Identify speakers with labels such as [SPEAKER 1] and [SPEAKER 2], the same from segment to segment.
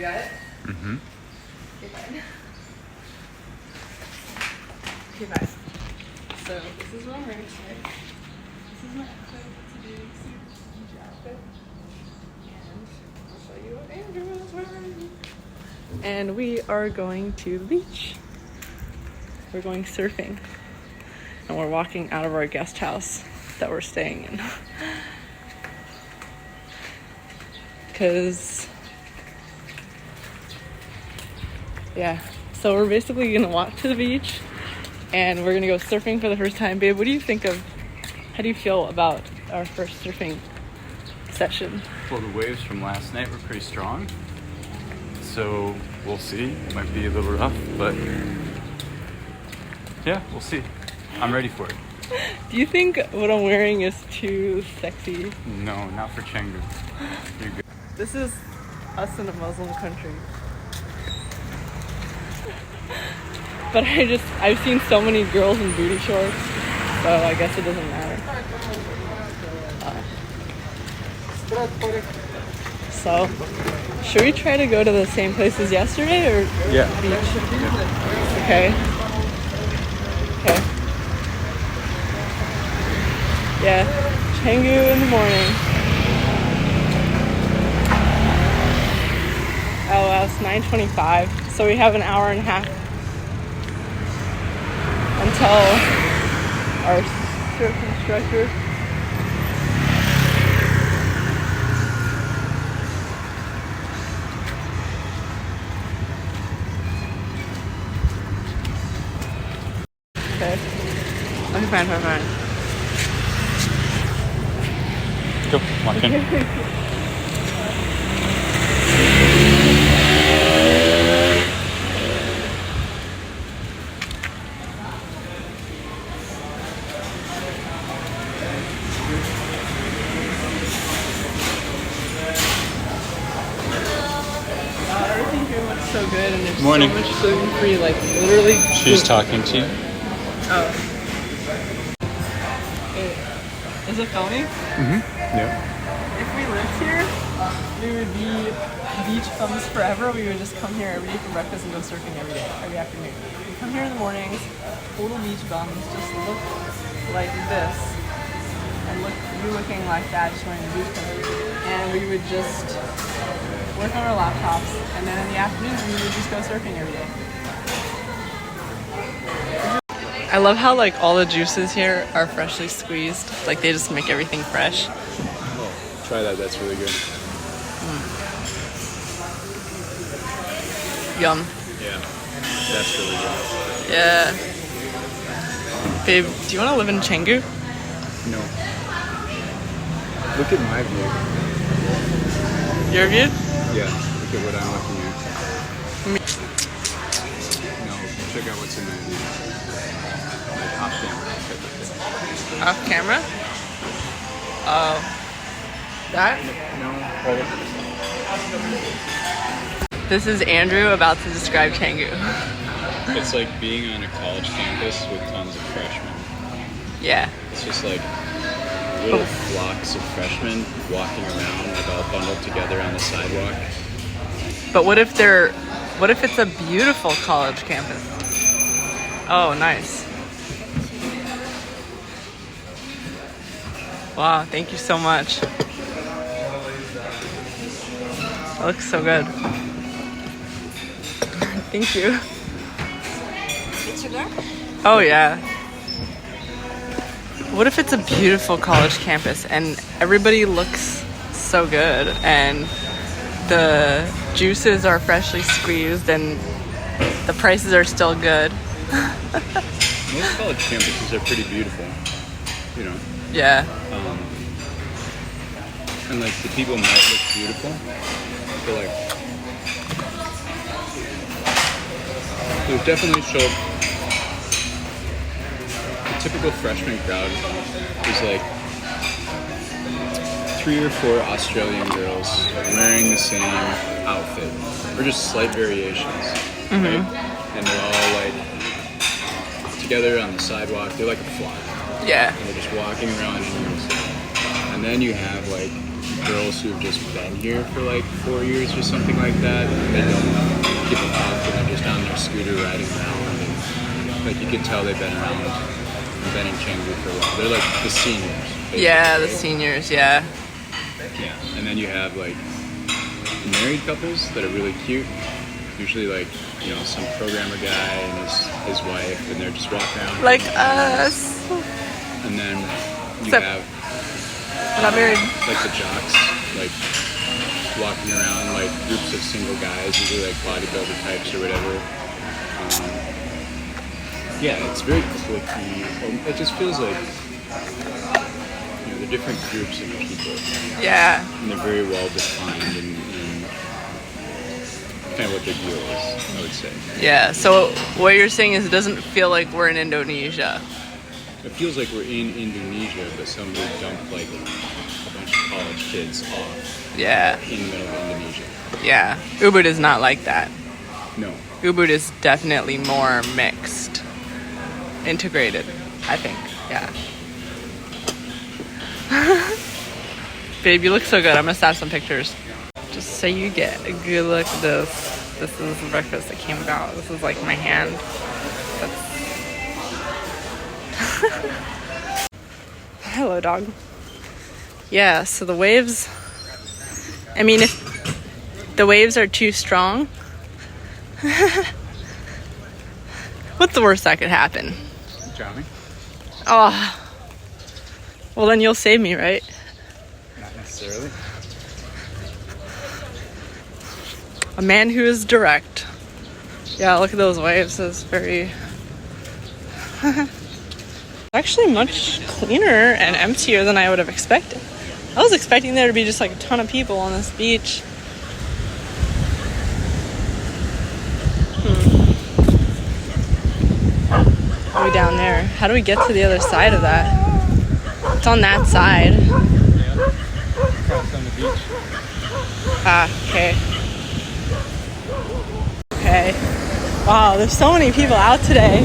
[SPEAKER 1] got it?
[SPEAKER 2] Mm-hmm.
[SPEAKER 1] Okay, fine. Okay, fine. So this is what I'm wearing today. This is my outfit. It's a bathing suit, beach outfit. And I'll show you what Andrew is wearing. And we are going to the beach. We're going surfing. And we're walking out of our guest house that we're staying in. Because, yeah. So we're basically going to walk to the beach and we're going to go surfing for the first time. Babe, what do you think of, how do you feel about our first surfing session?
[SPEAKER 2] Well, the waves from last night were pretty strong. So we'll see. It might be a little rough, but yeah, we'll see. I'm ready for it.
[SPEAKER 1] Do you think what I'm wearing is too sexy?
[SPEAKER 2] No, not for Canggu. You're good.
[SPEAKER 1] This is us in a Muslim country. But I've seen so many girls in booty shorts, so I guess it doesn't matter. So, should we try to go to the same place as yesterday or
[SPEAKER 2] Yeah.
[SPEAKER 1] beach?
[SPEAKER 2] Yeah.
[SPEAKER 1] Okay. Okay. Yeah, Canggu in the morning. Oh wow, it's 9:25, so we have an hour and a half until our surf instructor. Okay. Okay, fine.
[SPEAKER 2] Go, walk in.
[SPEAKER 1] Everything here looks so good, and there's
[SPEAKER 2] Morning.
[SPEAKER 1] so much gluten-free, like literally.
[SPEAKER 2] She's talking to you.
[SPEAKER 1] Oh. Wait, is it filming?
[SPEAKER 2] Mm-hmm. Yeah.
[SPEAKER 1] If we lived here, we would be beach bums forever. We would just come here every day for breakfast and go surfing every day, every afternoon. We come here in the mornings, total beach bums, just look like this, and you looking like that, just wearing the beach clothes. And we would just work on our laptops, and then in the afternoon we would just go surfing every day. I love how like all the juices here are freshly squeezed. Like they just make everything fresh.
[SPEAKER 2] Oh, try that. That's really good.
[SPEAKER 1] Yum.
[SPEAKER 2] Yeah, that's really good.
[SPEAKER 1] Yeah. Babe, do you want to live in Canggu?
[SPEAKER 2] No. Look at my view.
[SPEAKER 1] Your view?
[SPEAKER 2] Yeah, look at what I'm looking at. No, check out what's in my view. Like off camera type of thing.
[SPEAKER 1] Off camera? Oh. That?
[SPEAKER 2] No.
[SPEAKER 1] This is Andrew about to describe Canggu.
[SPEAKER 2] It's like being on a college campus with tons of freshmen.
[SPEAKER 1] Yeah.
[SPEAKER 2] It's just like little flocks of freshmen walking around, like all bundled together on the sidewalk.
[SPEAKER 1] But what if it's a beautiful college campus? Oh, nice. Wow, thank you so much. That looks so good. Thank you. Oh, yeah. What if it's a beautiful college campus and everybody looks so good and the juices are freshly squeezed and the prices are still good?
[SPEAKER 2] Most college campuses are pretty beautiful, you know.
[SPEAKER 1] Yeah.
[SPEAKER 2] And like the people might look beautiful, but like there's definitely show the typical freshman crowd is like 3 or 4 Australian girls wearing the same outfit or just slight variations, right? And they're all like together on the sidewalk. They're like a flock.
[SPEAKER 1] Yeah.
[SPEAKER 2] And they're just walking around in unison. And then you have like girls who've just been here for like 4 years or something like that. And they don't give a fuck, and they're just on their scooter riding around. And like you can tell they've been around and been in Chengdu for a while. They're like the seniors. Basically.
[SPEAKER 1] Yeah, the seniors. Yeah.
[SPEAKER 2] Yeah, and then you have like married couples that are really cute. Usually like, you know, some programmer guy and his wife, and they're just walking around.
[SPEAKER 1] Like us.
[SPEAKER 2] And then you
[SPEAKER 1] Except
[SPEAKER 2] have
[SPEAKER 1] we're not married.
[SPEAKER 2] like the jocks, like walking around like groups of single guys, usually like bodybuilder types or whatever. Yeah, it's very cliquey. It just feels like, you know, they're different groups of people.
[SPEAKER 1] Yeah.
[SPEAKER 2] And they're very well defined and kind of what their deal is, I would say.
[SPEAKER 1] Yeah. So what you're saying is it doesn't feel like we're in Indonesia.
[SPEAKER 2] It feels like we're in Indonesia, but somebody dumped like a bunch of college kids off.
[SPEAKER 1] Yeah.
[SPEAKER 2] In the middle of Indonesia.
[SPEAKER 1] Yeah. Ubud is not like that.
[SPEAKER 2] No.
[SPEAKER 1] Ubud is definitely more mixed, integrated, I think. Yeah. Babe, you look so good. I'm gonna snap some pictures. Just so you get a good look at this. This is the breakfast that came about. This is like my hand. Hello, dog. Yeah, so the waves, I mean, if the waves are too strong, what's the worst that could happen?
[SPEAKER 2] Drowning?
[SPEAKER 1] Oh, well then you'll save me, right?
[SPEAKER 2] Not necessarily.
[SPEAKER 1] A man who is direct. Yeah, look at those waves. It's very... actually much cleaner and emptier than I would have expected. I was expecting there to be just like a ton of people on this beach. Way down there. How do we get to the other side of that? It's on that side.
[SPEAKER 2] Cross on the beach.
[SPEAKER 1] Ah, okay. Okay. Wow, there's so many people out today.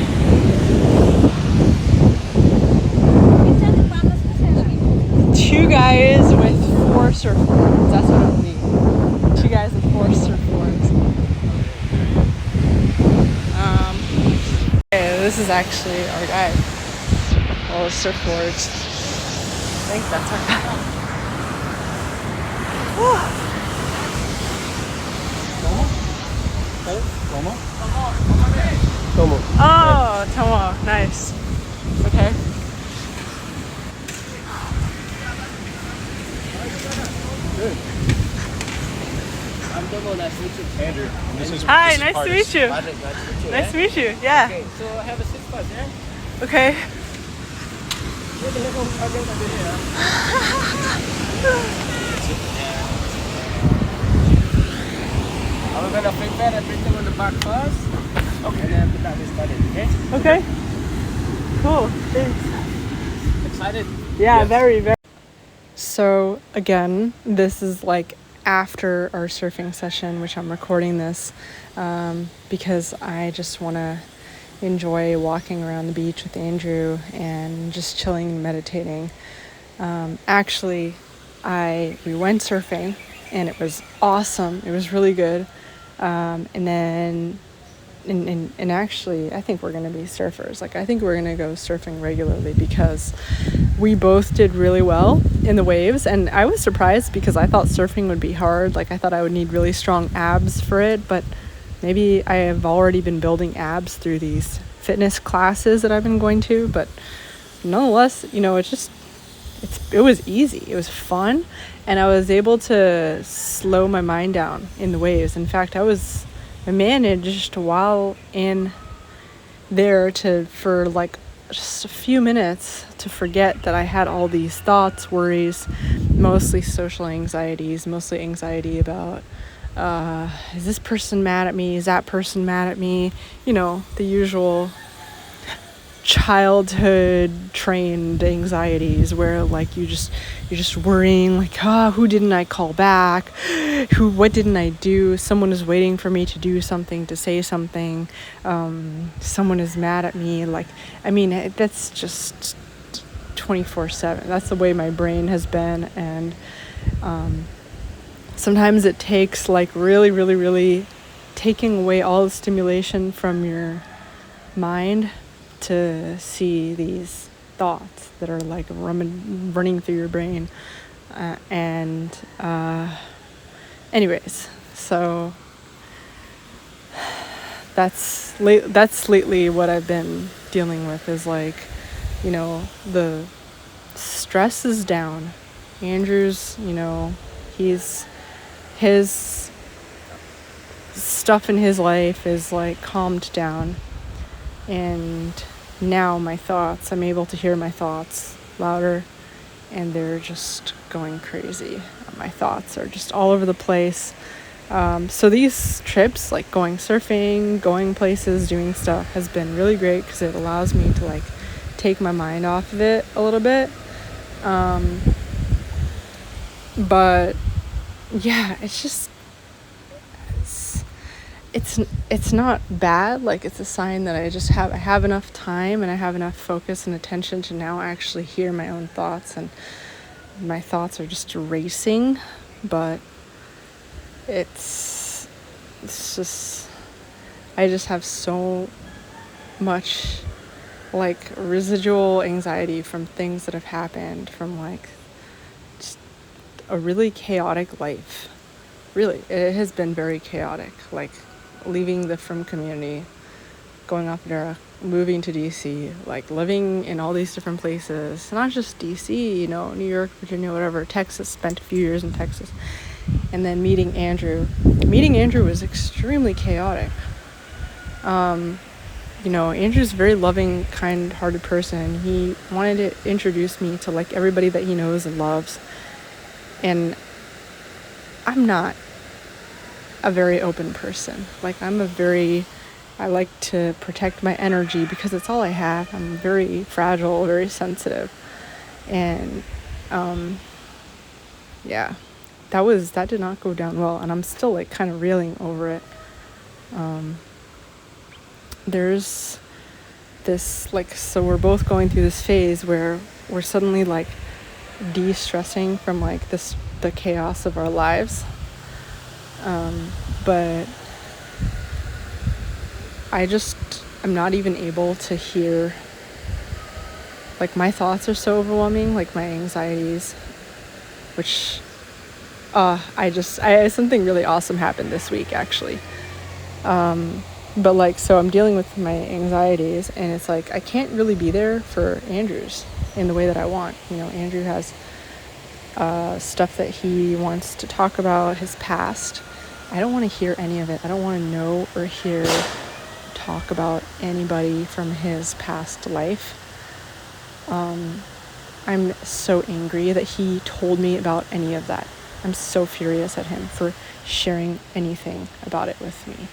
[SPEAKER 1] Two guys with 4 surfboards. That's what it'll be. 2 guys with 4 surfboards. Okay, this is actually our guy. All the surfboards. I think that's our guy.
[SPEAKER 2] Tomo.
[SPEAKER 1] Oh, Tomo. Nice. Okay.
[SPEAKER 2] Good. I'm Tomo. Nice to meet you. Andrew. This is
[SPEAKER 1] Hi, nice to meet you.
[SPEAKER 3] Nice to meet you.
[SPEAKER 1] Nice to meet you. Yeah.
[SPEAKER 3] Okay, so I have a 6 pass, yeah?
[SPEAKER 1] Okay.
[SPEAKER 3] I'm gonna prepare everything on the back first. Okay. And then put that this started, okay?
[SPEAKER 1] Okay. Cool. Thanks.
[SPEAKER 3] Excited?
[SPEAKER 1] Yeah, very, very. So again, this is like after our surfing session, which I'm recording this because I just want to enjoy walking around the beach with Andrew and just chilling and meditating. Actually, we went surfing and it was awesome. It was really good. And then and actually I think we're going to be surfers. Like I think we're going to go surfing regularly because we both did really well in the waves, and I was surprised because I thought surfing would be hard. Like I thought I would need really strong abs for it, but maybe I have already been building abs through these fitness classes that I've been going to, but nonetheless, you know, it was easy. It was fun, and I was able to slow my mind down in the waves. In fact, I managed while in there for like just a few minutes to forget that I had all these thoughts, worries, mostly social anxieties, mostly anxiety about is this person mad at me? Is that person mad at me? You know, the usual childhood trained anxieties where like you're just worrying like, who didn't I call back? What didn't I do? Someone is waiting for me to do something, to say something. Someone is mad at me. Like, I mean, that's just 24/7. That's the way my brain has been, and Sometimes it takes like really, really, really taking away all the stimulation from your mind to see these thoughts that are like running through your brain. Anyways, so that's lately what I've been dealing with is like, you know, the stress is down. Andrew's, you know, his stuff in his life is like calmed down, and now my thoughts, I'm able to hear my thoughts louder, and they're just going crazy. My thoughts are just all over the place. So these trips, like going surfing, going places, doing stuff, has been really great because it allows me to like take my mind off of it a little bit. But yeah, it's just it's not bad. Like, it's a sign that I have enough time and I have enough focus and attention to now actually hear my own thoughts, and my thoughts are just racing, but it's just, I just have so much like residual anxiety from things that have happened, from like just a really chaotic life. Really, it has been very chaotic, like leaving the Frum community, going off there, moving to DC, like living in all these different places, not just DC, you know, New York, Virginia, whatever, Texas, spent a few years in Texas, and then meeting Andrew was extremely chaotic. You know, Andrew's a very loving, kind-hearted person. He wanted to introduce me to like everybody that he knows and loves, and I'm not a very open person. Like, I like to protect my energy because it's all I have. I'm very fragile, very sensitive. And yeah, that did not go down well, and I'm still like kind of reeling over it. There's this like, so we're both going through this phase where we're suddenly like de-stressing from like the chaos of our lives. But I'm not even able to hear, like, my thoughts are so overwhelming, like my anxieties, which, something really awesome happened this week, actually. But like, so I'm dealing with my anxieties, and it's like, I can't really be there for Andrew's in the way that I want. You know, Andrew has stuff that he wants to talk about, his past. I don't want to hear any of it. I don't want to know or hear talk about anybody from his past life. I'm so angry that he told me about any of that. I'm so furious at him for sharing anything about it with me,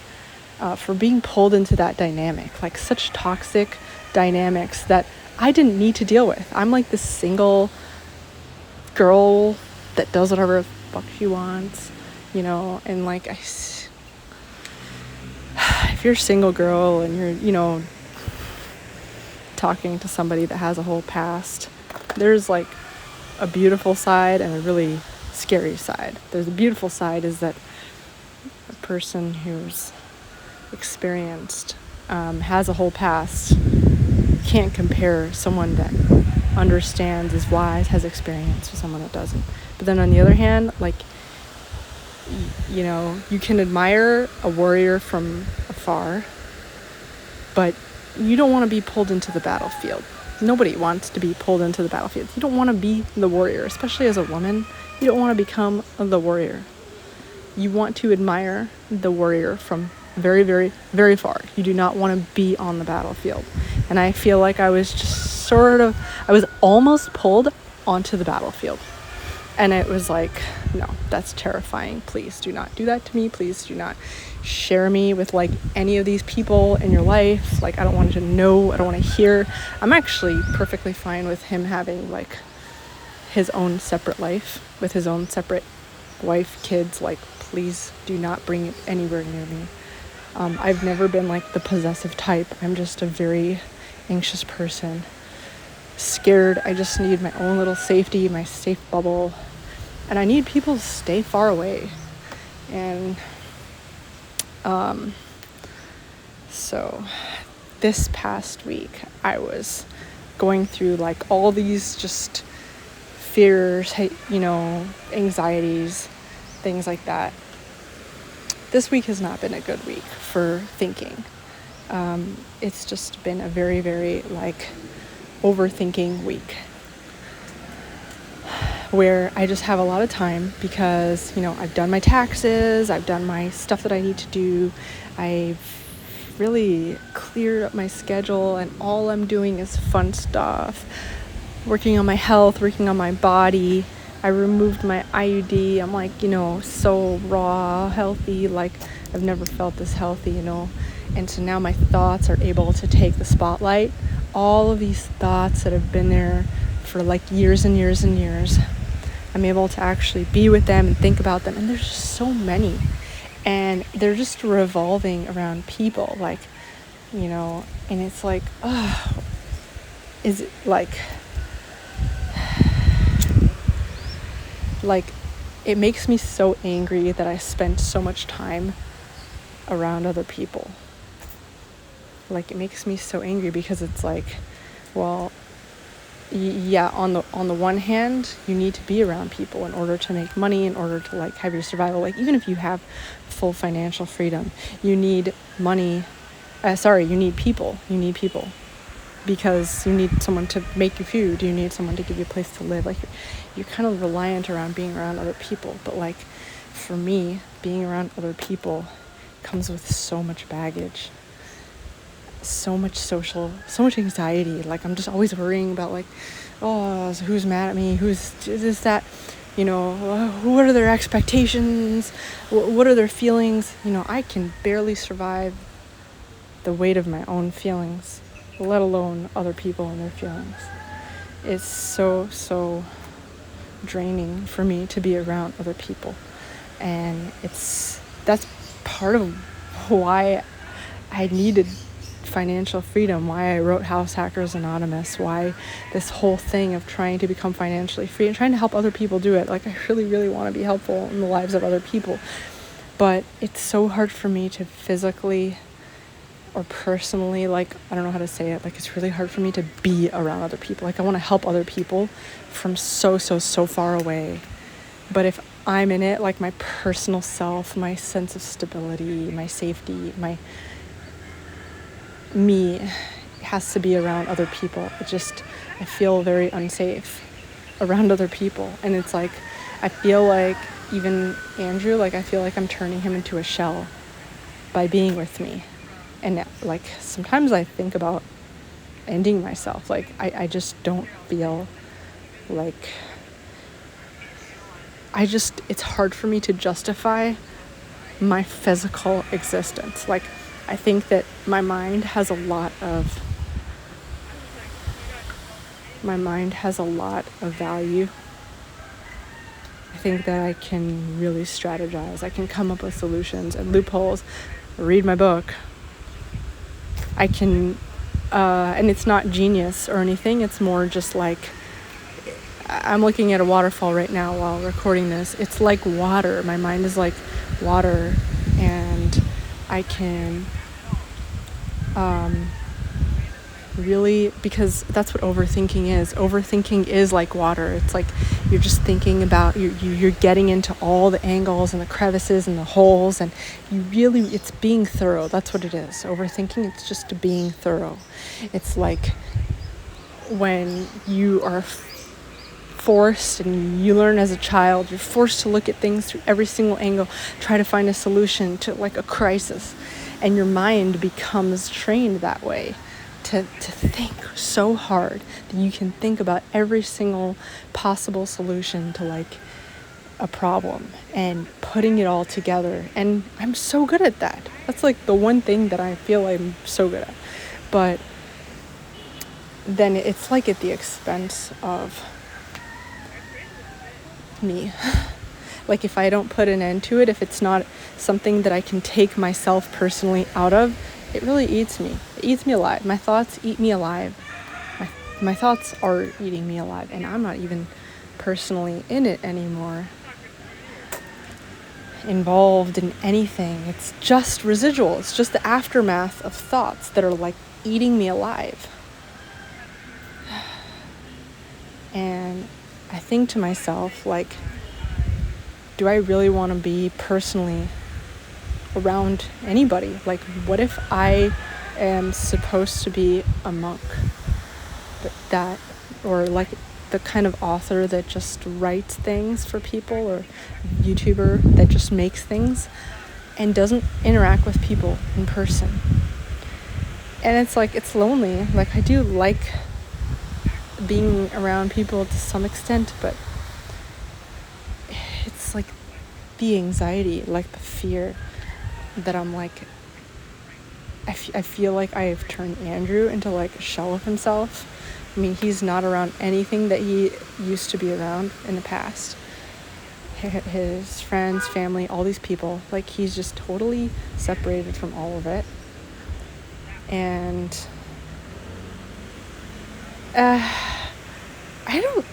[SPEAKER 1] for being pulled into that dynamic, like such toxic dynamics that I didn't need to deal with. I'm like this single girl that does whatever the fuck she wants, you know, and like, if you're a single girl and you're, you know, talking to somebody that has a whole past, there's like a beautiful side and a really scary side. There's a beautiful side is that a person who's experienced, has a whole past, can't compare someone that understands, is wise, has experience with someone that doesn't. But then on the other hand, like, you know, you can admire a warrior from afar, but you don't want to be pulled into the battlefield. Nobody wants to be pulled into the battlefield. You don't want to be the warrior, especially as a woman. You don't want to become the warrior. You want to admire the warrior from very, very, very far. You do not want to be on the battlefield. And I feel like I was just I was almost pulled onto the battlefield. And it was like, no, that's terrifying. Please do not do that to me. Please do not share me with like any of these people in your life. Like, I don't want to know. I don't want to hear. I'm actually perfectly fine with him having like his own separate life with his own separate wife, kids. Like, please do not bring it anywhere near me. I've never been like the possessive type. I'm just a very anxious person. Scared. I just need my own little safety, my safe bubble. and I need people to stay far away. And so this past week I was going through like all these just fears, anxieties, things like that. This week has not been a good week for thinking. It's just been a very, very like overthinking week where I just have a lot of time because, I've done my taxes, I've done my stuff that I need to do. I've really cleared up my schedule, and all I'm doing is fun stuff. Working on my health, working on my body. I removed my IUD. I'm like, so raw, healthy. Like, I've never felt this healthy, And so now my thoughts are able to take the spotlight. All of these thoughts that have been there for like years and years and years, I'm able to actually be with them and think about them. And there's just so many. And they're just revolving around people, like, and it's like, is it like, it makes me so angry that I spent so much time around other people. Like, it makes me so angry because it's like, well, yeah, on the one hand, you need to be around people in order to make money, in order to like have your survival. Like, even if you have full financial freedom, you need money. You need people. You need people because you need someone to make you food. You need someone to give you a place to live. Like, you're kind of reliant around being around other people. But like, for me, being around other people comes with so much baggage. So much anxiety. Like, I'm just always worrying about like, so who's mad at me, who's this, that, what are their expectations, what are their feelings. I can barely survive the weight of my own feelings, let alone other people and their feelings. It's so draining for me to be around other people, and that's part of why I needed financial freedom, why I wrote House Hackers Anonymous, why this whole thing of trying to become financially free and trying to help other people do it. Like, I really, really want to be helpful in the lives of other people, but it's so hard for me to physically or personally, like, I don't know how to say it, like, it's really hard for me to be around other people. Like, I want to help other people from so far away, but if I'm in it, like, my personal self, my sense of stability, my safety, me has to be around other people. I feel very unsafe around other people. And it's like, I feel like even Andrew, like, I feel like I'm turning him into a shell by being with me. And like, sometimes I think about ending myself. Like, I just don't feel like, it's hard for me to justify my physical existence. Like, I think that my mind has a lot of value. I think that I can really strategize. I can come up with solutions and loopholes, read my book. I can, and it's not genius or anything. It's more just like, I'm looking at a waterfall right now while recording this. It's like water. My mind is like water, and I can really, because that's what overthinking is. Overthinking is like water. It's like you're just thinking about, you're getting into all the angles and the crevices and the holes, and it's being thorough. That's what it is. Overthinking, it's just being thorough. It's like when you are forced, and you learn as a child, you're forced to look at things through every single angle, try to find a solution to like a crisis, and your mind becomes trained that way to think so hard that you can think about every single possible solution to like a problem and putting it all together. And I'm so good at that. That's like the one thing that I feel I'm so good at. But then it's like at the expense of me. Like, if I don't put an end to it, if it's not something that I can take myself personally out of, it really eats me. It eats me alive. My thoughts eat me alive. My thoughts are eating me alive, and I'm not even personally in it anymore. involved in anything. It's just residual. It's just the aftermath of thoughts that are like eating me alive. And I think to myself, like, do I really want to be personally around anybody? Like, what if I am supposed to be a monk? That, or like the kind of author that just writes things for people, or YouTuber that just makes things and doesn't interact with people in person. And it's like, it's lonely. Like, I do like being around people to some extent, but it's like the anxiety, like the fear that I'm like, I feel like I have turned Andrew into like a shell of himself. I mean, he's not around anything that he used to be around in the past. His friends, family, all these people, like, he's just totally separated from all of it. And I don't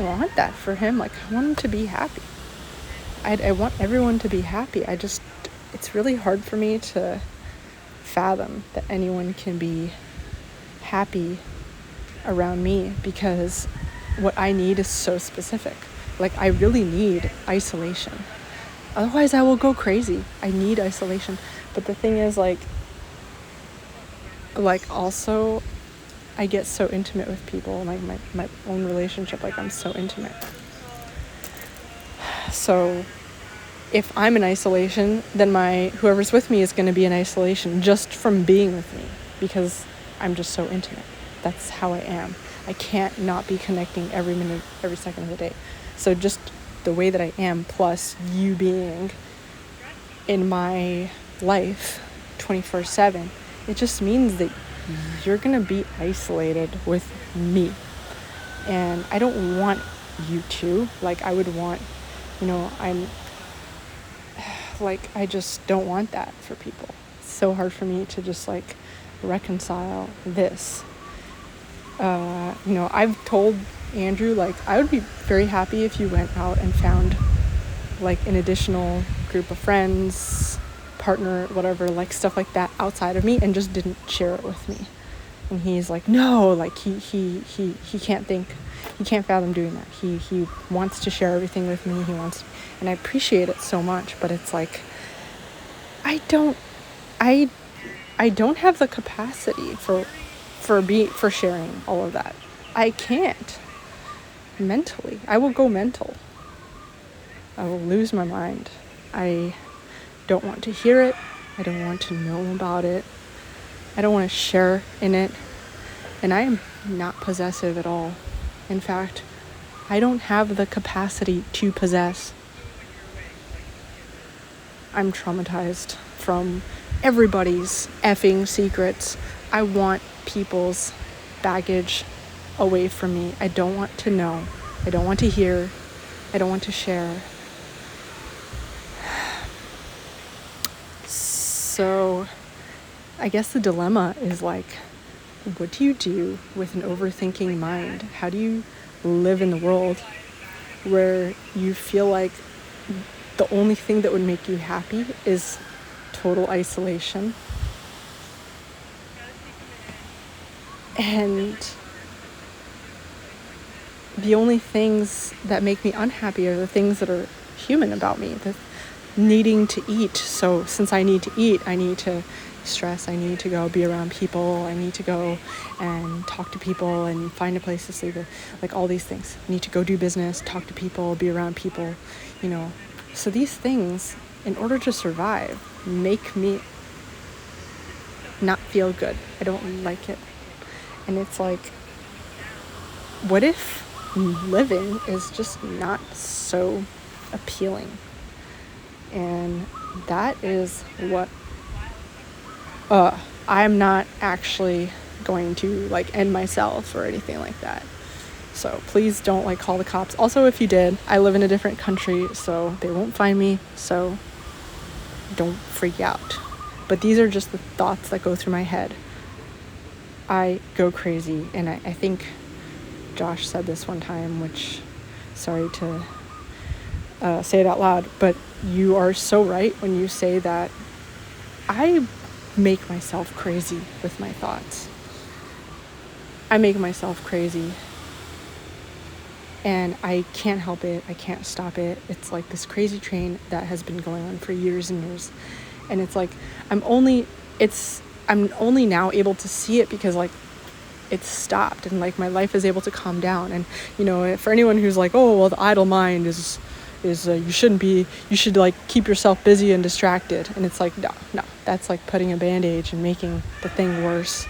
[SPEAKER 1] want that for him. Like, I want him to be happy. I want everyone to be happy. It's really hard for me to fathom that anyone can be happy around me, because what I need is so specific. Like, I really need isolation. Otherwise, I will go crazy. I need isolation. But the thing is, like also, I get so intimate with people. Like, my own relationship, like, I'm so intimate. So if I'm in isolation, then whoever's with me is going to be in isolation just from being with me, because I'm just so intimate. That's how I am. I can't not be connecting every minute, every second of the day. So just the way that I am, plus you being in my life 24/7, it just means that you're going to be isolated with me. And I don't want you to. Like, I would want, I just don't want that for people. It's so hard for me to just like reconcile this. I've told Andrew, like, I would be very happy if you went out and found like an additional group of friends, partner, whatever, like stuff like that outside of me, and just didn't share it with me. And he's like, no, like he can't fathom doing that. He wants to share everything with me. And I appreciate it so much, but it's like, I don't have the capacity for sharing all of that. I can't. Mentally, I will go mental. I will lose my mind. I don't want to hear it. I don't want to know about it. I don't want to share in it. And I am not possessive at all. In fact, I don't have the capacity to possess. I'm traumatized from everybody's effing secrets. I want people's baggage away from me. I don't want to know. I don't want to hear. I don't want to share. So I guess the dilemma is like, what do you do with an overthinking mind? How do you live in the world where you feel like the only thing that would make you happy is total isolation? And the only things that make me unhappy are the things that are human about me, the needing to eat. So since I need to eat, I need to stress, I need to go be around people, I need to go and talk to people and find a place to sleep, like all these things. I need to go do business, talk to people, be around people, So these things, in order to survive, make me not feel good. I don't like it. And it's like, what if living is just not so appealing? And that is what I'm not actually going to like end myself or anything like that. So please don't like call the cops. Also, if you did, I live in a different country, so they won't find me, so don't freak out. But these are just the thoughts that go through my head. I go crazy, and I think Josh said this one time, which, sorry to say it out loud, but you are so right when you say that I make myself crazy with my thoughts. I make myself crazy. And I can't help it. I can't stop it. It's like this crazy train that has been going on for years and years. And it's like, I'm only now able to see it because like it's stopped and like my life is able to calm down. And, you know, for anyone who's like, oh, well, the idle mind is you should like keep yourself busy and distracted. And it's like, no, that's like putting a bandage and making the thing worse.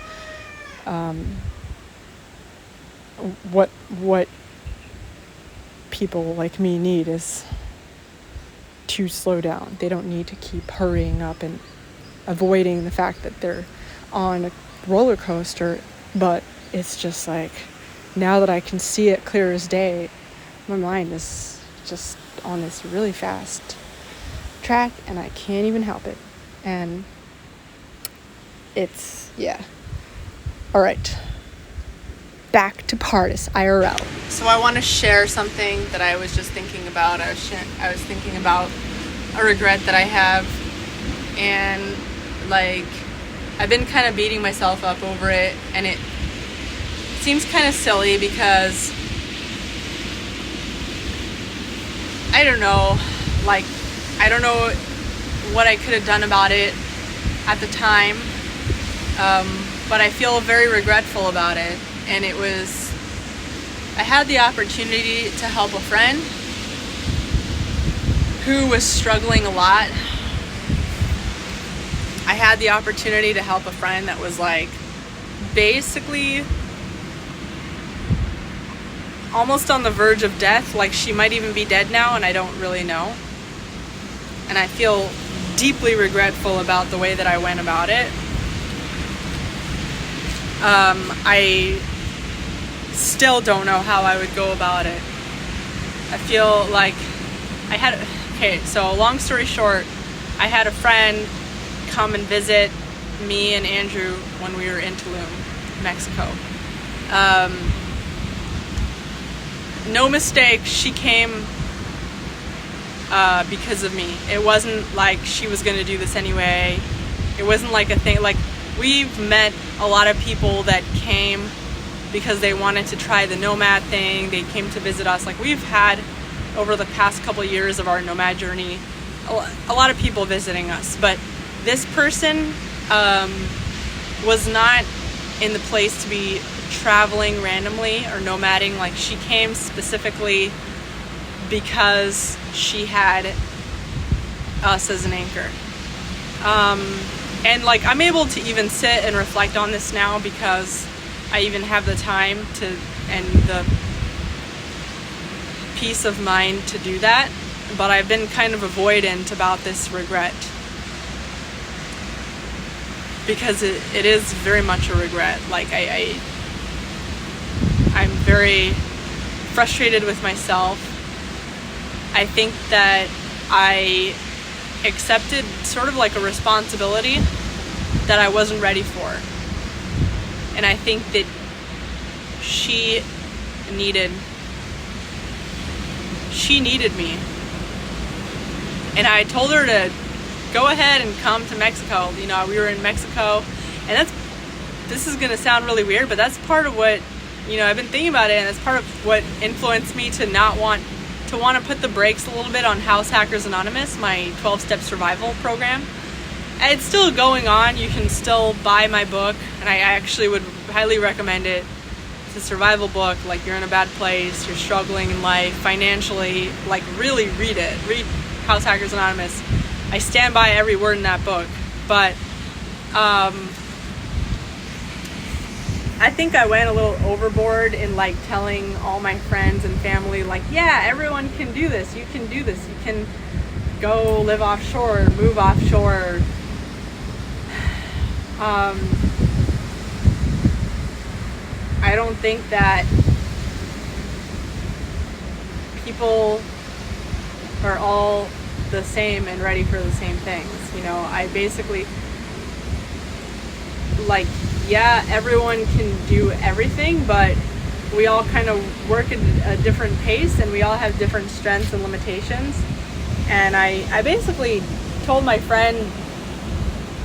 [SPEAKER 1] What people like me need is to slow down. They don't need to keep hurrying up and avoiding the fact that they're on a roller coaster. But it's just like, now that I can see it clear as day, my mind is just on this really fast track and I can't even help it. And it's, yeah. All right. Back to Pardes IRL. So I want to share something that I was just thinking about. I was thinking about a regret that I have, and like I've been kind of beating myself up over it, and it seems kind of silly because I don't know what I could have done about it at the time, but I feel very regretful about it. And I had the opportunity to help a friend who was struggling a lot. I had the opportunity to help a friend that was like basically almost on the verge of death. Like she might even be dead now and I don't really know. And I feel deeply regretful about the way that I went about it. I still don't know how I would go about it. I feel like so long story short, I had a friend come and visit me and Andrew when we were in Tulum, Mexico. No mistake, she came because of me. It wasn't like she was going to do this anyway. It wasn't like a thing. Like, we've met a lot of people that came because they wanted to try the nomad thing. They came to visit us. Like, we've had, over the past couple of years of our nomad journey, a lot of people visiting us. But this person was not in the place to be traveling randomly or nomading. Like, she came specifically because she had us as an anchor. And like, I'm able to even sit and reflect on this now because I even have the time and the peace of mind to do that. But I've been kind of avoidant about this regret because it is very much a regret. Like, I'm very frustrated with myself. I think that I accepted sort of like a responsibility that I wasn't ready for. And I think that she needed me. And I told her to go ahead and come to Mexico. You know, we were in Mexico, and this is going to sound really weird, but that's part of what, you know, I've been thinking about it, and that's part of what influenced me to want to put the brakes a little bit on House Hackers Anonymous, my 12-step survival program. And it's still going on. You can still buy my book, and I actually would highly recommend it. It's a survival book. Like, you're in a bad place, you're struggling in life, financially, like, really read it. Read House Hackers Anonymous. I stand by every word in that book. But I think I went a little overboard in like telling all my friends and family, like, yeah, everyone can do this. You can do this. You can go live offshore, move offshore. I don't think that people are all the same and ready for the same things. You know, I basically, like, yeah, everyone can do everything, but we all kind of work at a different pace and we all have different strengths and limitations. And I basically told my friend,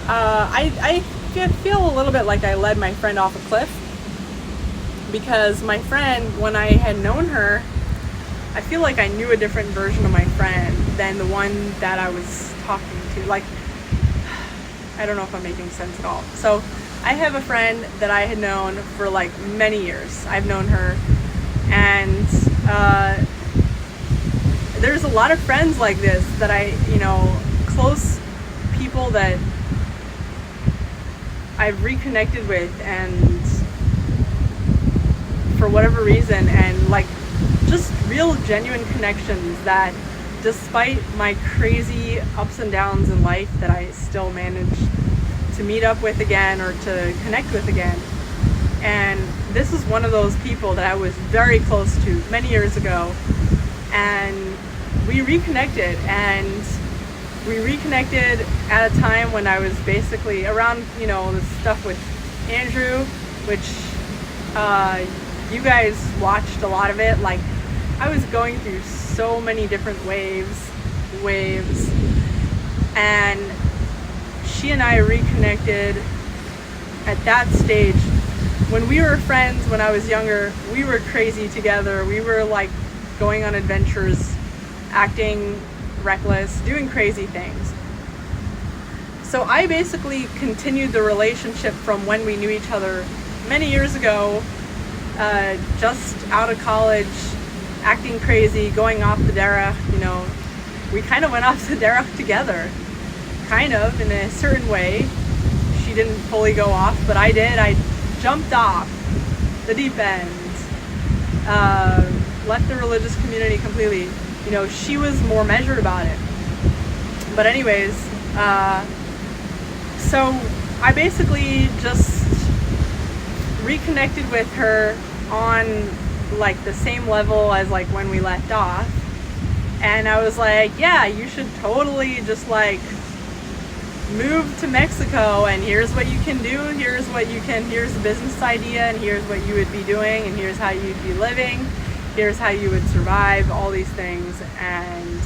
[SPEAKER 1] I feel a little bit like I led my friend off a cliff, because my friend, when I had known her, I feel like I knew a different version of my friend than the one that I was talking to. Like, I don't know if I'm making sense at all. So I have a friend that I had known for like many years. I've known her, and there's a lot of friends like this that close people that I've reconnected with, and for whatever reason, and like just real genuine connections that despite my crazy ups and downs in life, that I still manage to meet up with again or to connect with again. And this is one of those people that I was very close to many years ago, and we reconnected at a time when I was basically around, the stuff with Andrew, which you guys watched a lot of it. Like, I was going through so many different waves, and she and I reconnected at that stage. When we were friends, when I was younger, we were crazy together. We were like going on adventures, acting reckless, doing crazy things. So I basically continued the relationship from when we knew each other many years ago, just out of college, acting crazy, going off the derech. We kind of went off the derech together, kind of, in a certain way. She didn't fully go off, but I did. I jumped off the deep end, left the religious community completely. She was more measured about it. But anyways, so I basically just reconnected with her on like the same level as like when we left off. And I was like, yeah, you should totally just like move to Mexico, and here's what you can do, here's the business idea, and here's what you would be doing, and here's how you'd be living, here's how you would survive, all these things. And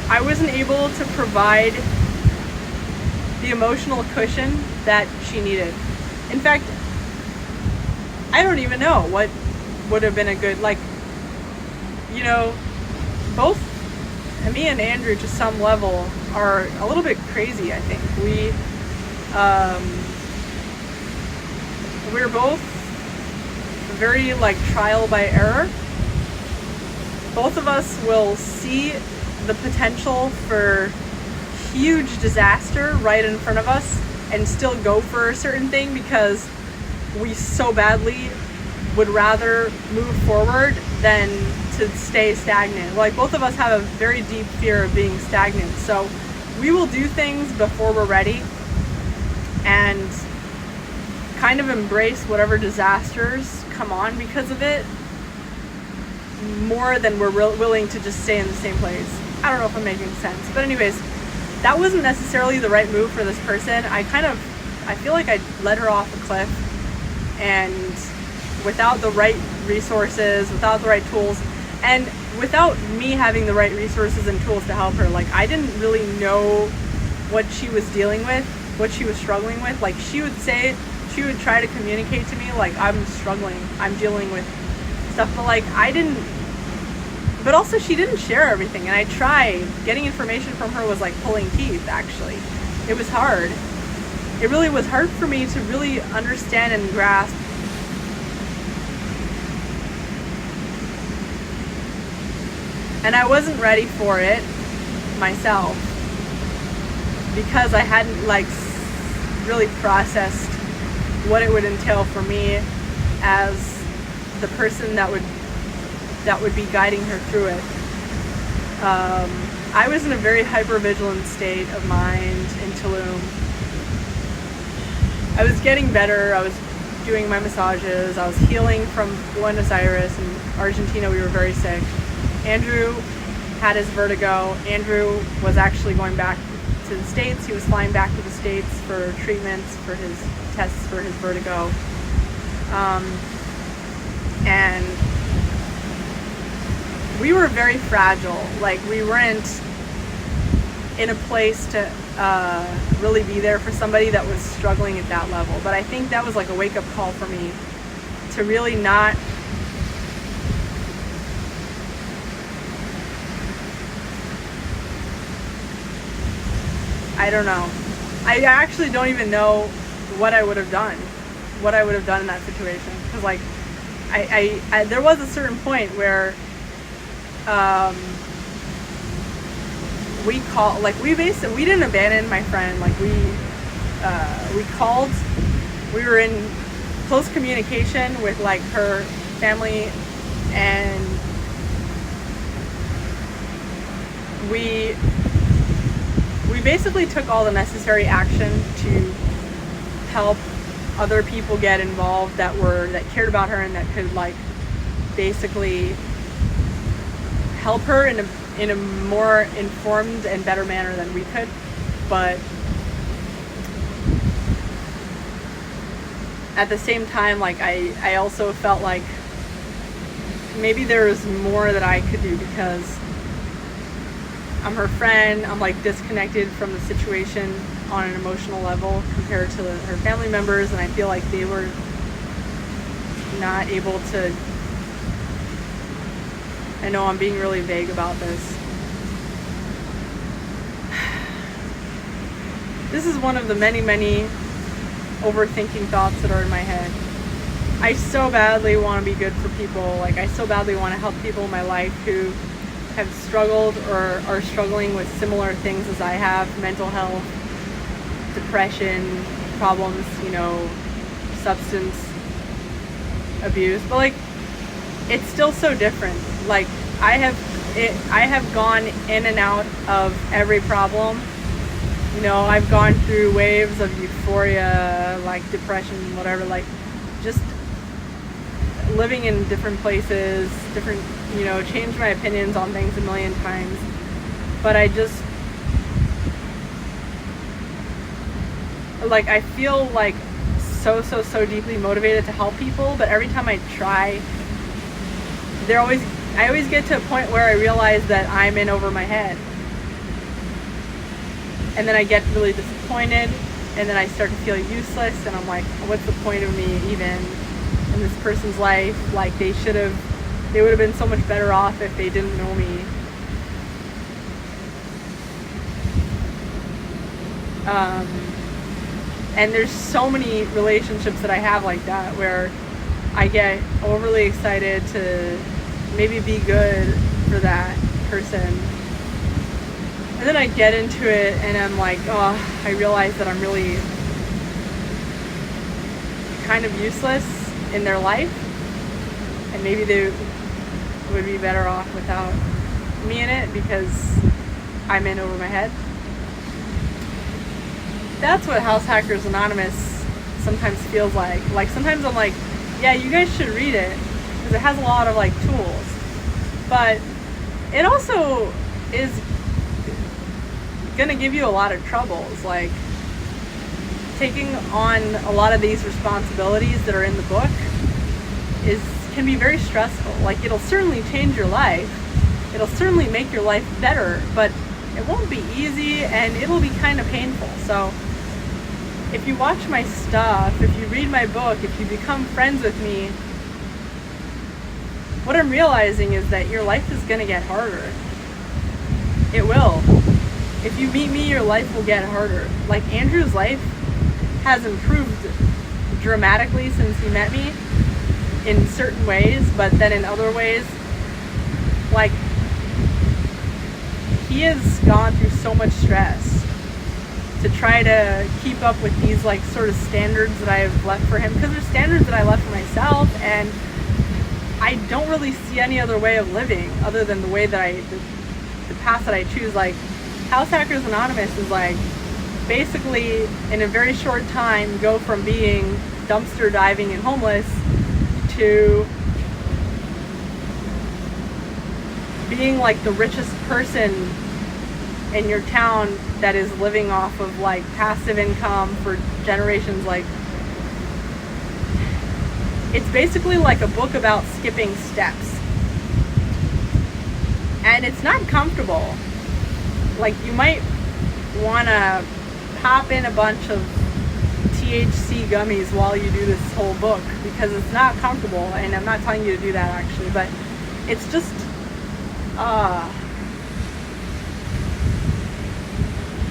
[SPEAKER 1] I wasn't able to provide the emotional cushion that she needed. In fact, I don't even know what would have been a good, both me and Andrew to some level are a little bit crazy, I think. We're both very trial by error. Both of us will see the potential for huge disaster right in front of us and still go for a certain thing because we so badly would rather move forward than to stay stagnant. Both of us have a very deep fear of being stagnant, so we will do things before we're ready and kind of embrace whatever disasters come on because of it more than we're willing to just stay in the same place. I don't know if I'm making sense, but anyways, that wasn't necessarily the right move for this person. I feel like I led her off a cliff, and without the right resources, without the right tools, and without me having the right resources and tools to help her. I didn't really know what she was dealing with, what she was struggling with. She would try to communicate to me I'm struggling, I'm dealing with stuff, but I didn't. But also she didn't share everything, and I tried. Getting information from her was like pulling teeth, actually. It was hard. It really was hard for me to really understand and grasp and I wasn't ready for it myself because I hadn't really processed what it would entail for me as the person that would be guiding her through it. I was in a very hypervigilant state of mind in Tulum. I was getting better. I was doing my massages. I was healing from Buenos Aires. In Argentina, we were very sick. Andrew had his vertigo. Andrew was actually going back to the States. He was flying back to the States for treatments, for his tests for his vertigo. And we were very fragile. Like, we weren't in a place to really be there for somebody that was struggling at that level. But I think that was like a wake-up call for me to really not I don't know. I actually don't even know what I would have done in that situation. Because like, I there was a certain point where we called, like we didn't abandon my friend. Like we called, we were in close communication with like her family, and we basically took all the necessary action to help other people get involved that cared about her and that could like basically help her in a more informed and better manner than we could. But at the same time, like I also felt like maybe there was more that I could do, because I'm her friend. I'm like disconnected from the situation on an emotional level compared to her family members, and I feel like they were not able to. I know I'm being really vague about this. This is one of the many overthinking thoughts that are in my head. I so badly want to be good for people. Like, I so badly want to help people in my life who have struggled or are struggling with similar things as I have: mental health, depression problems, substance abuse. But like, it's still so different. Like, I have gone in and out of every problem. I've gone through waves of euphoria, like depression, whatever, like just living in different places, changed my opinions on things a million times. But I just, like, I feel like so deeply motivated to help people, but every time I try, I always get to a point where I realize that I'm in over my head. And then I get really disappointed, and then I start to feel useless, and I'm like, what's the point of me even in this person's life? Like, they would have been so much better off if they didn't know me. And there's so many relationships that I have like that, where I get overly excited to maybe be good for that person. And then I get into it and I'm like, oh, I realize that I'm really kind of useless in their life. And maybe they would be better off without me in it, because I'm in over my head. That's what House Hackers Anonymous sometimes feels like. Like, sometimes I'm like, yeah, you guys should read it, because it has a lot of like tools. But it also is gonna give you a lot of troubles. Like, taking on a lot of these responsibilities that are in the book can be very stressful. Like, it'll certainly change your life. It'll certainly make your life better, but it won't be easy, and it'll be kind of painful. So if you watch my stuff, if you read my book, if you become friends with me, what I'm realizing is that your life is gonna get harder. It will. If you meet me, your life will get harder. Like, Andrew's life has improved dramatically since he met me in certain ways, but then in other ways, like, he has gone through so much stress to try to keep up with these like sort of standards that I have left for him, because there's standards that I left for myself, and I don't really see any other way of living other than the way that the path that I choose. Like, House Hackers Anonymous is like, basically in a very short time, go from being dumpster diving and homeless to being like the richest person in your town that is living off of like passive income for generations. Like, it's basically like a book about skipping steps. And it's not comfortable. Like, you might want to pop in a bunch of THC gummies while you do this whole book, because it's not comfortable, and I'm not telling you to do that actually, but it's just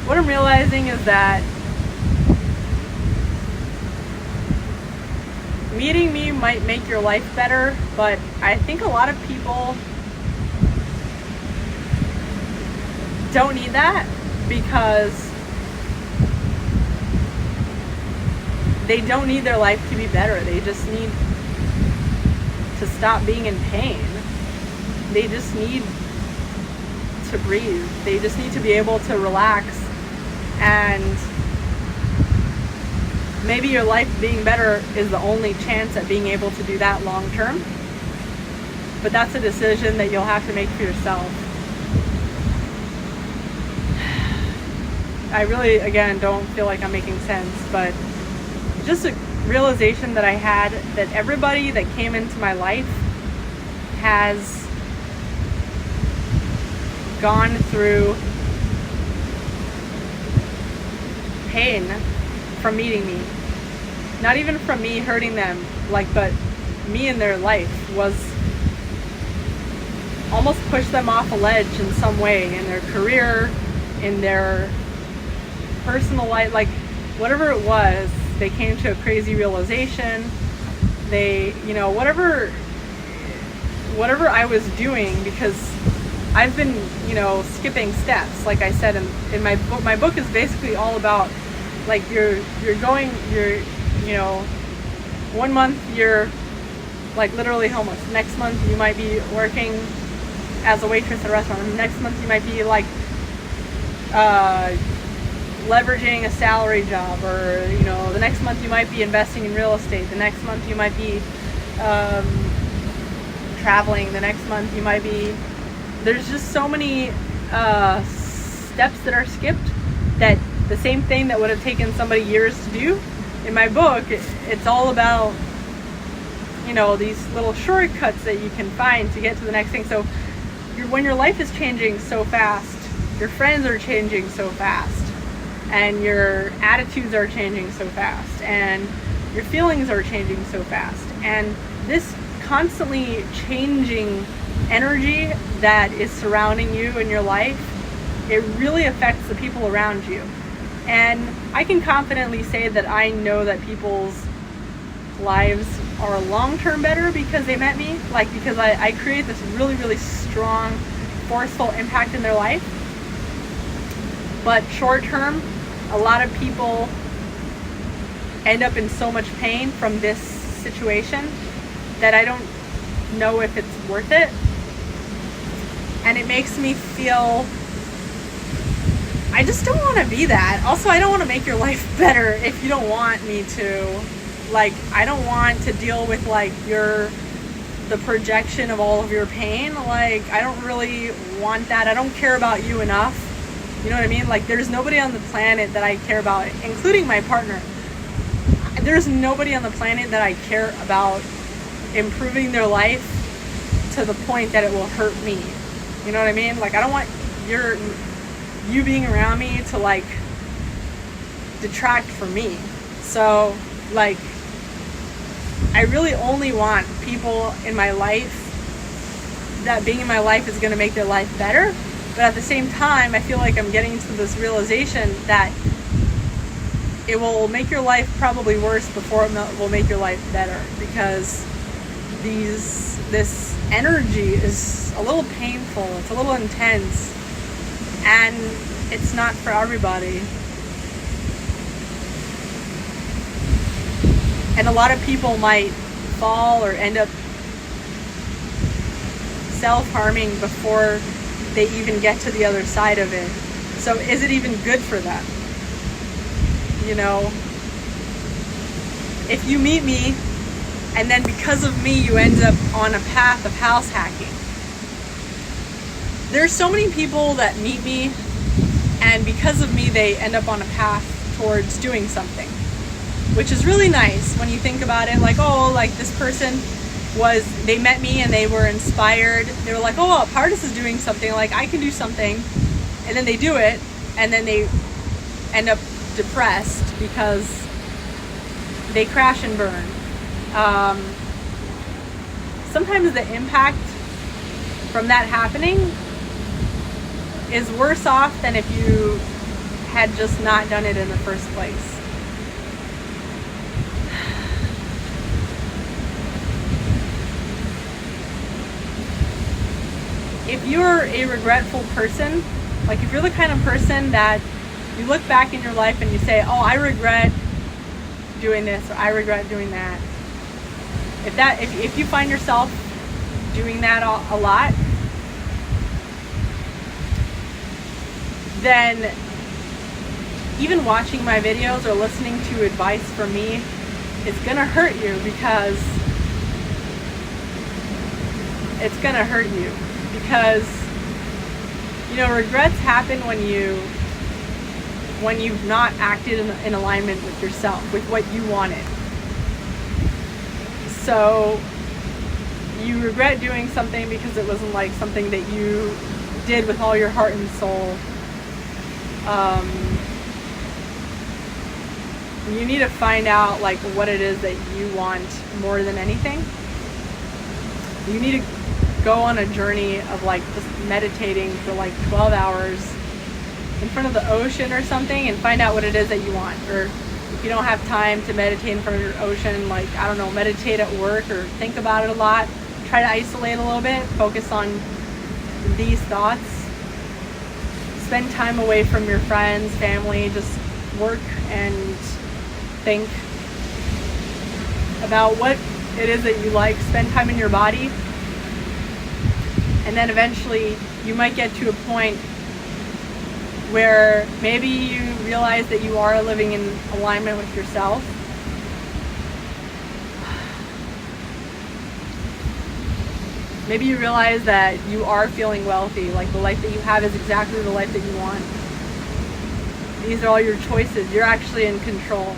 [SPEAKER 1] what I'm realizing is that meeting me might make your life better, but I think a lot of people don't need that, because they don't need their life to be better. They just need to stop being in pain. They just need to breathe. They just need to be able to relax. And maybe your life being better is the only chance at being able to do that long term. But that's a decision that you'll have to make for yourself. I really, again, don't feel like I'm making sense, but just a realization that I had that everybody that came into my life has gone through pain from meeting me. Not even from me hurting them, but me in their life was almost pushed them off a ledge in some way, in their career, in their personal life, whatever it was. They came to a crazy realization. They, whatever I was doing, because I've been, skipping steps. Like I said in my book, is basically all about, you're 1 month you're literally homeless. Next month you might be working as a waitress at a restaurant. Next month you might be leveraging a salary job, or the next month you might be investing in real estate. The next month you might be traveling. The next month you might be, there's just so many steps that are skipped, that the same thing that would have taken somebody years to do. In my book, it's all about these little shortcuts that you can find to get to the next thing. So when your life is changing so fast, your friends are changing so fast, and your attitudes are changing so fast, and your feelings are changing so fast, and this constantly changing energy that is surrounding you in your life, it really affects the people around you. And I can confidently say that I know that people's lives are long-term better because they met me, because I create this really, really strong, forceful impact in their life. But short-term, a lot of people end up in so much pain from this situation that I don't know if it's worth it. And it makes me feel, I just don't want to be that. Also, I don't want to make your life better if you don't want me to. I don't want to deal with the projection of all of your pain. I don't really want that. I don't care about you enough. You know what I mean? There's nobody on the planet that I care about, including my partner. There's nobody on the planet that I care about improving their life to the point that it will hurt me. You know what I mean? I don't want you being around me to detract from me. So I really only want people in my life that being in my life is going to make their life better. But at the same time, I feel like I'm getting to this realization that it will make your life probably worse before it will make your life better, because this energy is a little painful, it's a little intense, and it's not for everybody. And a lot of people might fall or end up self-harming before they even get to the other side of it. So is it even good for them? If you meet me and then because of me you end up on a path of house hacking. There's so many people that meet me and because of me they end up on a path towards doing something, which is really nice when you think about it. This person was they met me and they were inspired. They were like, oh, well, Pardes is doing something, like I can do something. And then they do it, and then they end up depressed because they crash and burn. Sometimes the impact from that happening is worse off than if you had just not done it in the first place. If you're a regretful person, like if you're the kind of person that you look back in your life and you say, oh, I regret doing this, or I regret doing that. If you find yourself doing that a lot, then even watching my videos or listening to advice from me is gonna hurt you, because it's gonna hurt you. Because, you know, regrets happen when you've not acted in alignment with yourself, with what you wanted. So you regret doing something because it wasn't like something that you did with all your heart and soul. You need to find out like what it is that you want more than anything. You need to go on a journey of like just meditating for like 12 hours in front of the ocean or something, and find out what it is that you want. Or if you don't have time to meditate in front of your ocean, like, I don't know, meditate at work or think about it a lot. Try to isolate a little bit, focus on these thoughts. Spend time away from your friends, family, just work and think about what it is that you like. Spend time in your body. And then eventually you might get to a point where maybe you realize that you are living in alignment with yourself. Maybe you realize that you are feeling wealthy, like the life that you have is exactly the life that you want. These are all your choices. You're actually in control.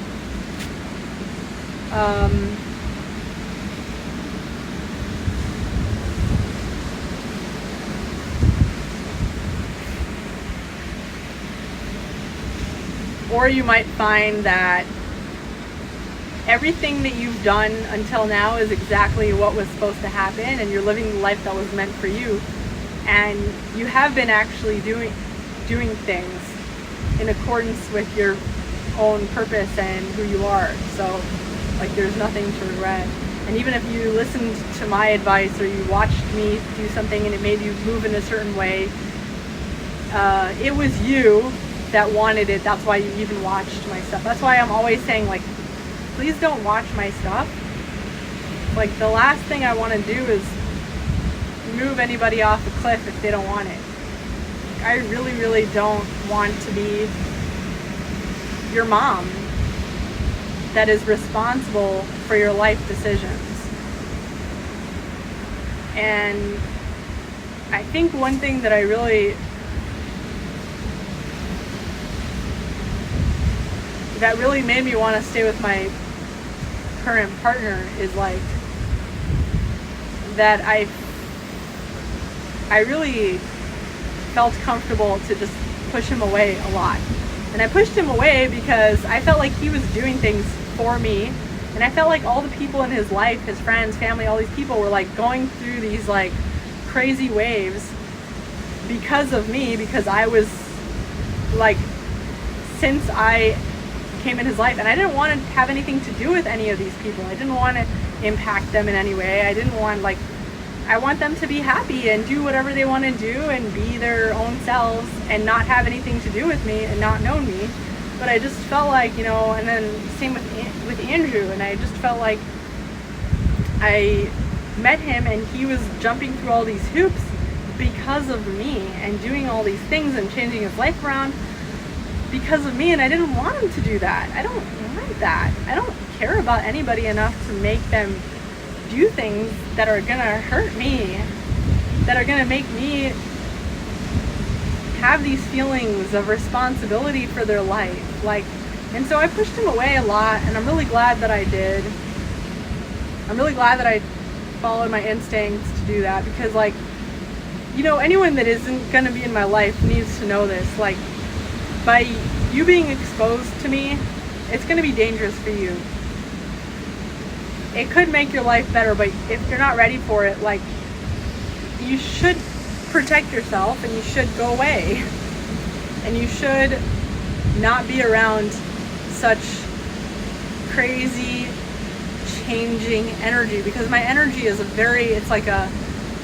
[SPEAKER 1] Or you might find that everything that you've done until now is exactly what was supposed to happen, and you're living the life that was meant for you. And you have been actually doing things in accordance with your own purpose and who you are. So, like, there's nothing to regret. And even if you listened to my advice or you watched me do something and it made you move in a certain way, it was you that wanted it. That's why you even watched my stuff. That's why I'm always saying, like, please don't watch my stuff. Like, the last thing I want to do is move anybody off a cliff if they don't want it. I really, really don't want to be your mom that is responsible for your life decisions. And I think one thing that that really made me want to stay with my current partner is like that I really felt comfortable to just push him away a lot. And I pushed him away because I felt like he was doing things for me, and I felt like all the people in his life, his friends, family, all these people were like going through these like crazy waves because of me, because I was like, since I came in his life, and I didn't want to have anything to do with any of these people. I didn't want to impact them in any way. I didn't want, like, I want them to be happy and do whatever they want to do and be their own selves and not have anything to do with me and not know me. But I just felt like, you know, and then same with Andrew, and I just felt like I met him and he was jumping through all these hoops because of me and doing all these things and changing his life around because of me, and I didn't want him to do that. I don't want that. I don't care about anybody enough to make them do things that are gonna hurt me, that are gonna make me have these feelings of responsibility for their life. Like, and so I pushed him away a lot, and I'm really glad that I did. I'm really glad that I followed my instincts to do that, because like, you know, anyone that isn't gonna be in my life needs to know this. Like, by you being exposed to me, it's gonna be dangerous for you. It could make your life better, but if you're not ready for it, like, you should protect yourself and you should go away. And you should not be around such crazy changing energy, because my energy is it's like a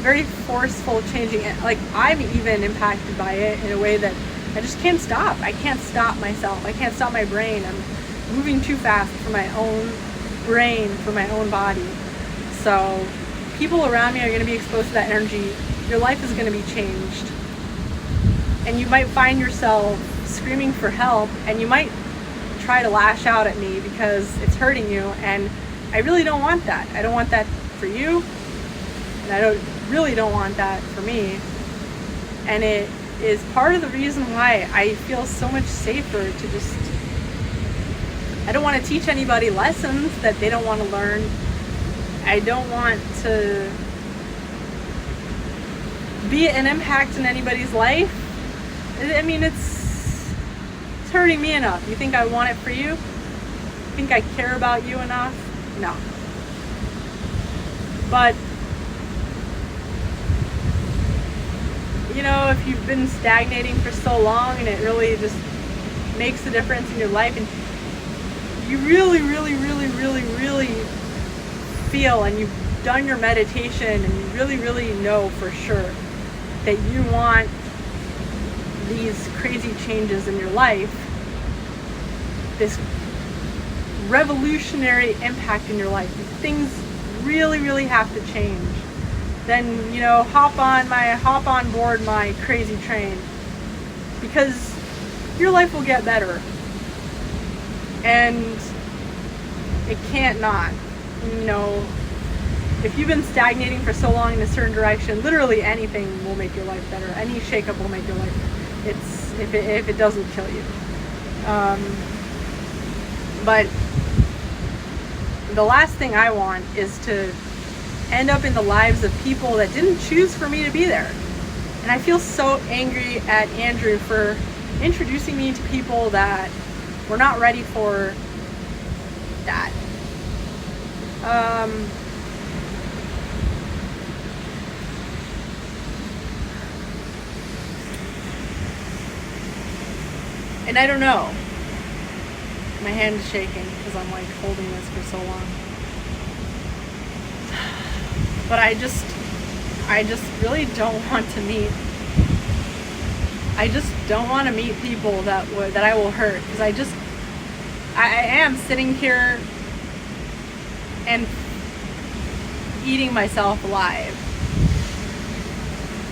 [SPEAKER 1] very forceful changing, like I'm even impacted by it in a way that I just can't stop. I can't stop myself. I can't stop my brain. I'm moving too fast for my own brain, for my own body. So people around me are going to be exposed to that energy. Your life is going to be changed. And you might find yourself screaming for help, and you might try to lash out at me because it's hurting you, and I really don't want that. I don't want that for you, and I really don't want that for me. And it is part of the reason why I feel so much safer to just, I don't want to teach anybody lessons that they don't want to learn. I don't want to be an impact in anybody's life. I mean, it's hurting me enough. You think I want it for you? You think I care about you enough? No. But, you know, if you've been stagnating for so long and it really just makes a difference in your life, and you really, really, really, really, really feel, and you've done your meditation, and you really, really know for sure that you want these crazy changes in your life, this revolutionary impact in your life, things really, really have to change, then, you know, hop on board my crazy train, because your life will get better, and it can't not. You know, if you've been stagnating for so long in a certain direction, literally anything will make your life better. Any shakeup will make your life better. If it doesn't kill you. But the last thing I want is to end up in the lives of people that didn't choose for me to be there. And I feel so angry at Andrew for introducing me to people that were not ready for that. And I don't know. My hand is shaking because I'm like holding this for so long. But I just really don't want to meet. I just don't want to meet people that I will hurt, because I am sitting here and eating myself alive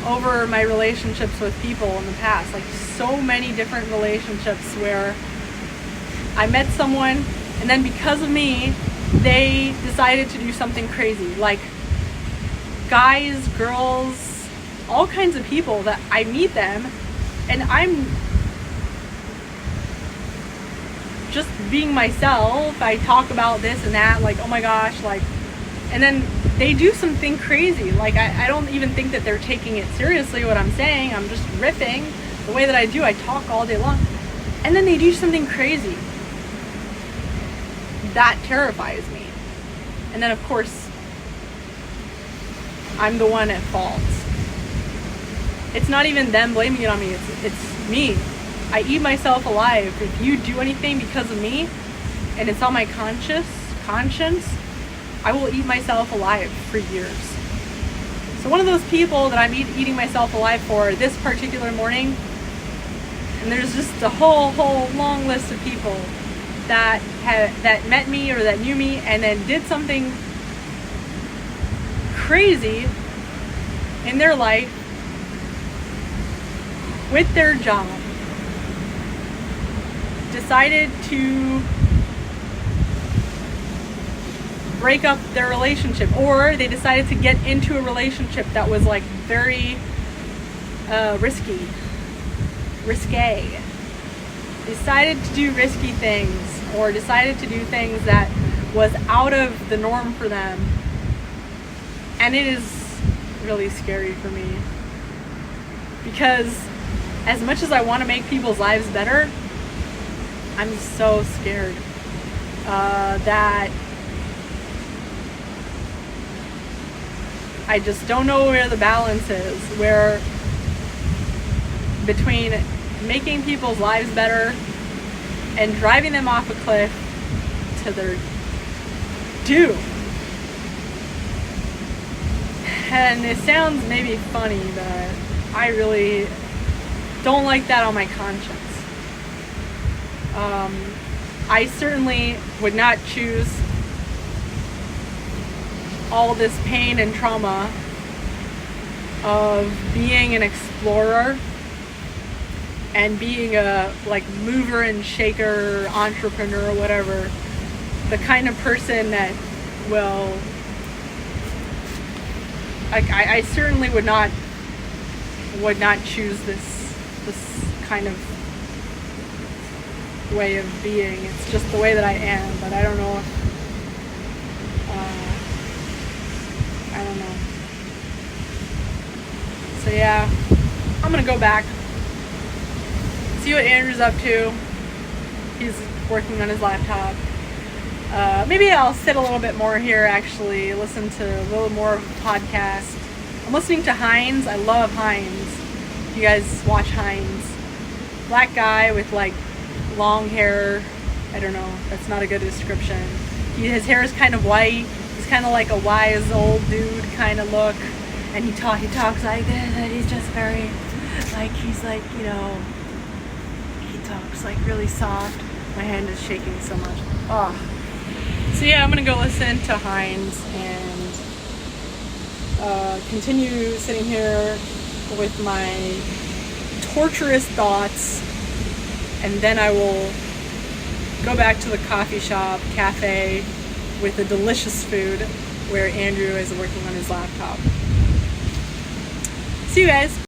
[SPEAKER 1] over my relationships with people in the past. Like, so many different relationships where I met someone, and then because of me, they decided to do something crazy. Like, guys, girls, all kinds of people that I meet them, and I'm just being myself. I talk about this and that, like, oh my gosh, like, and then they do something crazy. Like, I don't even think that they're taking it seriously what I'm saying. I'm just riffing the way that I do. I talk all day long, and then they do something crazy that terrifies me. And then of course I'm the one at fault. It's not even them blaming it on me, it's me. I eat myself alive. If you do anything because of me and it's on my conscience, I will eat myself alive for years. So one of those people that I'm eating myself alive for this particular morning, and there's just a whole long list of people that met me or that knew me and then did something crazy in their life with their job, decided to break up their relationship, or they decided to get into a relationship that was like very risque, decided to do risky things, or decided to do things that was out of the norm for them, And it is really scary for me. Because as much as I want to make people's lives better, I'm so scared that I just don't know where the balance is, where between making people's lives better and driving them off a cliff to their doom. And it sounds maybe funny, but I really don't like that on my conscience. I certainly would not choose all this pain and trauma of being an explorer and being a mover and shaker entrepreneur, whatever, the kind of person that will I certainly would not choose this kind of way of being. It's just the way that I am, but I don't know if I don't know. So yeah, I'm gonna go back, see what Andrew's up to. He's working on his laptop. Maybe I'll sit a little bit more here, actually, listen to a little more of a podcast. I'm listening to Hines. I love Hines. You guys watch Hines. Black guy with long hair. I don't know. That's not a good description. His hair is kind of white. He's kind of like a wise old dude kind of look. And he talks like this, and he's just very, he talks really soft. My hand is shaking so much. Oh. So yeah, I'm gonna go listen to Hines and continue sitting here with my torturous thoughts, and then I will go back to the cafe with the delicious food where Andrew is working on his laptop. See you guys.